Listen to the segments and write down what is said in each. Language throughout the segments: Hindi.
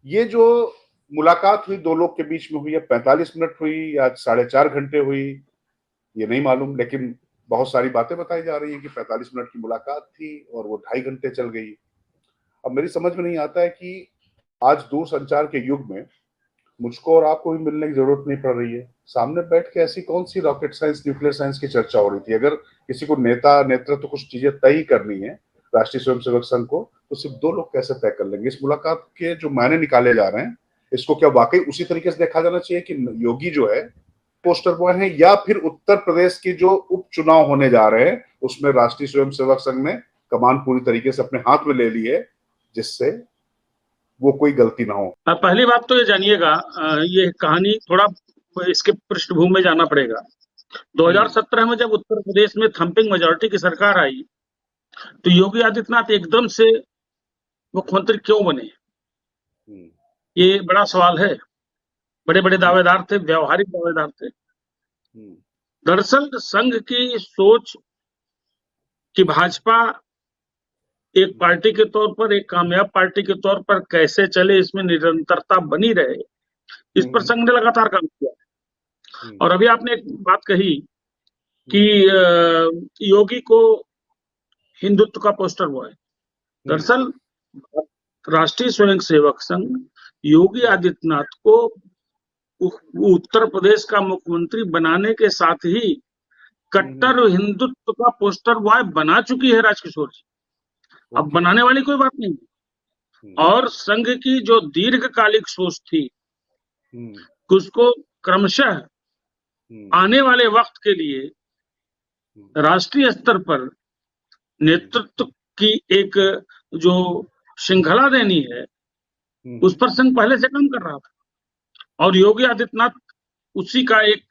ये जो मुलाकात हुई दो लोग के बीच में हुई है, 45 मिनट हुई या 4.5 घंटे हुई, ये नहीं मालूम, लेकिन बहुत सारी बातें बताई जा रही हैं कि 45 मिनट की मुलाकात थी और वो 2.5 घंटे चल गई। अब मेरी समझ में नहीं आता है कि आज दूरसंचार के युग में मुझको और आपको भी मिलने की जरूरत नहीं पड़ रही है। सामने बैठ के ऐसी कौन सी रॉकेट साइंस, न्यूक्लियर साइंस की चर्चा हो रही थी? अगर किसी को नेता नेतृत्व तो कुछ चीजें तय करनी है राष्ट्रीय स्वयंसेवक संघ को, तो सिर्फ दो लोग कैसे तय कर लेंगे? इस मुलाकात के जो मायने निकाले जा रहे हैं, इसको क्या वाकई उसी तरीके से देखा जाना चाहिए कि योगी जो है पोस्टर बॉय है, या फिर उत्तर प्रदेश की जो उपचुनाव होने जा रहे हैं उसमें राष्ट्रीय स्वयंसेवक संघ ने कमान पूरी तरीके से अपने हाथ में ले ली है, जिससे वो कोई गलती ना हो? पहली बात तो ये जानिएगा, ये कहानी थोड़ा इसके पृष्ठभूमि में जाना पड़ेगा। 2017 में जब उत्तर प्रदेश में थंपिंग मेजोरिटी की सरकार आई, तो योगी आदित्यनाथ एकदम से मुख्यमंत्री क्यों बने, ये बड़ा सवाल है। बड़े बड़े दावेदार थे, व्यवहारिक दावेदार थे। दरअसल संघ की सोच कि भाजपा एक पार्टी के तौर पर, एक कामयाब पार्टी के तौर पर कैसे चले, इसमें निरंतरता बनी रहे, इस पर संघ ने लगातार काम किया। और अभी आपने एक बात कही कि योगी को हिंदुत्व का पोस्टर बॉय। दरअसल राष्ट्रीय स्वयंसेवक संघ योगी आदित्यनाथ को उत्तर प्रदेश का मुख्यमंत्री बनाने के साथ ही कट्टर हिंदुत्व का पोस्टर बॉय बना चुकी है राजकिशोर जी। अब बनाने वाली कोई बात नहीं। और संघ की जो दीर्घकालिक सोच थी, उसको क्रमशः आने वाले वक्त के लिए राष्ट्रीय स्तर पर नेतृत्व की एक जो श्रृंखला देनी है, उस पर संघ पहले से काम कर रहा था। और योगी आदित्यनाथ उसी का एक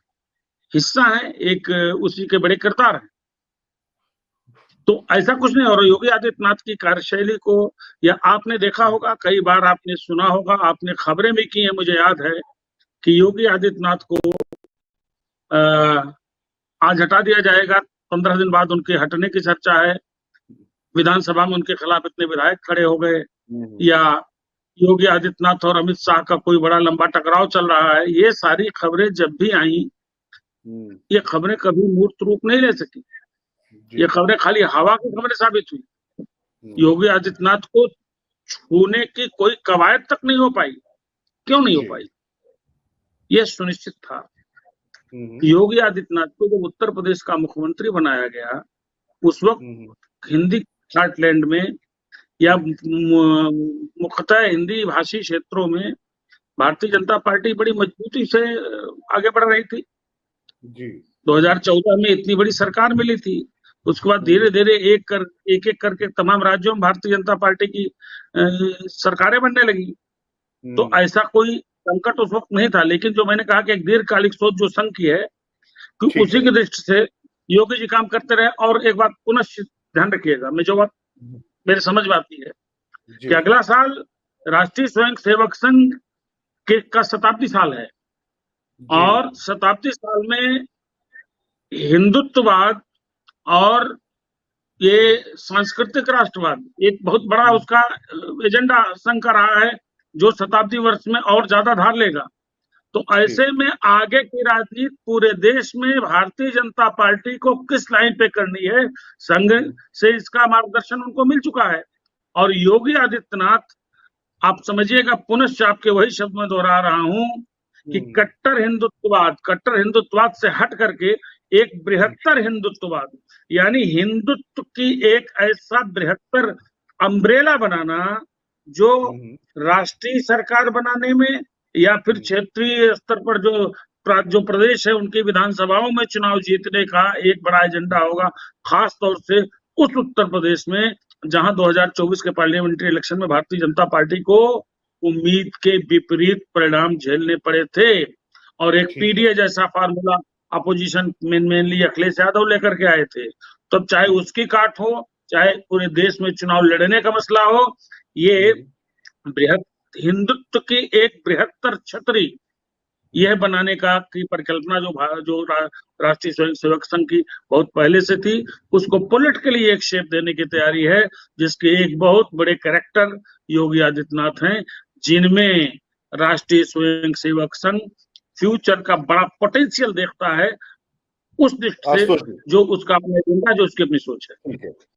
हिस्सा है, एक उसी के बड़े किरदार हैं। तो ऐसा कुछ नहीं। और योगी आदित्यनाथ की कार्यशैली को, या आपने देखा होगा, कई बार आपने सुना होगा, आपने खबरें भी की हैं, मुझे याद है कि योगी आदित्यनाथ को आज हटा दिया जाएगा, 15 दिन बाद उनके हटने की चर्चा है। विधानसभा में उनके खिलाफ इतने विधायक खड़े हो गए, या योगी आदित्यनाथ और अमित शाह का कोई बड़ा लंबा टकराव चल रहा है। ये सारी खबरें जब भी आई, ये खबरें कभी मूर्त रूप नहीं ले सकी। ये खबरें खाली हवा की खबरें साबित हुई। योगी आदित्यनाथ को छूने की कोई कवायद तक नहीं हो पाई। क्यों नहीं हो पाई? यह सुनिश्चित था। योगी आदित्यनाथ को जब उत्तर प्रदेश का मुख्यमंत्री बनाया गया, उस वक्त हिंदी हार्टलैंड में या मुख्यतः हिंदी भाषी क्षेत्रों में भारतीय जनता पार्टी बड़ी मजबूती से आगे बढ़ रही थी। 2014 में इतनी बड़ी सरकार मिली थी। उसके बाद धीरे धीरे एक एक करके तमाम राज्यों में भारतीय जनता पार्टी की सरकारें बनने लगी। तो ऐसा कोई संकट उस वक्त नहीं था। लेकिन जो मैंने कहा कि एक दीर्घकालिक सोच जो संघ की है, कि उसी की दृष्टि से योगी जी काम करते रहे। और एक बात पुनः ध्यान रखिएगा, मैं जो बात मेरे समझ में आती है कि अगला साल राष्ट्रीय स्वयंसेवक संघ का शताब्दी साल है, और शताब्दी साल में हिंदुत्ववाद और ये सांस्कृतिक राष्ट्रवाद एक बहुत बड़ा उसका एजेंडा संघ का रहा है, जो शताब्दी वर्ष में और ज्यादा धार लेगा। तो ऐसे में आगे की राजनीति पूरे देश में भारतीय जनता पार्टी को किस लाइन पे करनी है, संघ से इसका मार्गदर्शन उनको मिल चुका है। और योगी आदित्यनाथ, आप समझिएगा, पुनः आपके वही शब्द में दोहरा रहा हूं कि कट्टर हिंदुत्ववाद से हट करके एक बृहत्तर हिंदुत्ववाद, यानी हिंदुत्व की एक ऐसा बृहत्तर अम्ब्रेला बनाना, जो राष्ट्रीय सरकार बनाने में या फिर क्षेत्रीय स्तर पर जो प्रदेश है उनकी विधानसभाओं में चुनाव जीतने का एक बड़ा एजेंडा होगा। खास तौर से उस उत्तर प्रदेश में जहां 2024 के पार्लियामेंट्री इलेक्शन में भारतीय जनता पार्टी को उम्मीद के विपरीत परिणाम झेलने पड़े थे, और एक पीडीए जैसा formula opposition mainly Akhilesh Yadav लेकर के आए थे। तब चाहे उसकी काट हो, चाहे पूरे देश में चुनाव लड़ने का मसला हो, ये बृहत हिंदुत्व की एक बृहत्तर छतरी यह बनाने की परिकल्पना जो राष्ट्रीय स्वयंसेवक संघ की बहुत पहले से थी, उसको पॉलिटिकली एक शेप देने की तैयारी है, जिसके एक बहुत बड़े कैरेक्टर योगी आदित्यनाथ हैं, जिनमें राष्ट्रीय स्वयंसेवक संघ फ्यूचर का बड़ा पोटेंशियल देखता है, उस दृष्टि से आशुतोष जी, जो उसका अपना एजेंडा, जो उसकी अपनी सोच है। ठीक है।